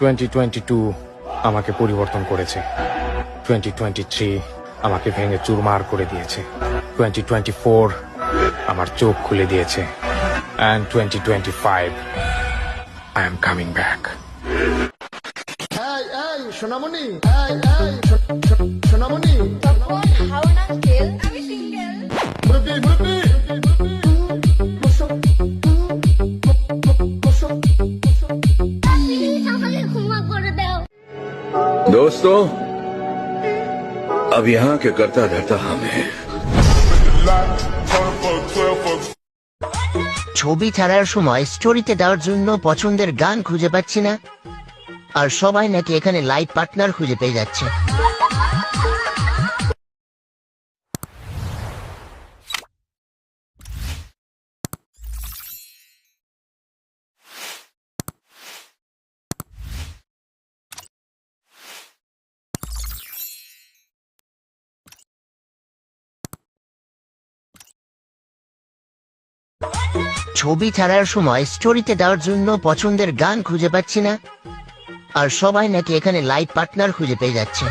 2022 আমাকে পরিবর্তন করেছে। 2023 আমাকে ভেঙে চুরমার করে দিয়েছে। 2024 আমার চোখ খুলে দিয়েছে। And 2025 I am coming back. এই সোনামণি, সোনামণি, হাউন আঙ্কেল, আমি সিঙ্গেল। মুরব্বি, মুরব্বি, বসো, বসো, সকালে ঘুমা করে দাও। दोस्तों, अब यहाँ के करता धरता हम हैं। ছবি ছাড়ার সময় স্টোরিতে দেওয়ার জন্য পছন্দের গান খুঁজে পাচ্ছি না, আর সবাই নাকি এখানে লাইভ পার্টনার খুঁজে পেয়ে যাচ্ছে। ছবি ছাড়ার সময় স্টোরিতে দেওয়ার জন্য পছন্দের গান খুঁজে পাচ্ছি না, আর সবাই নাকি এখানে লাইভ পার্টনার খুঁজে পেয়ে যাচ্ছে।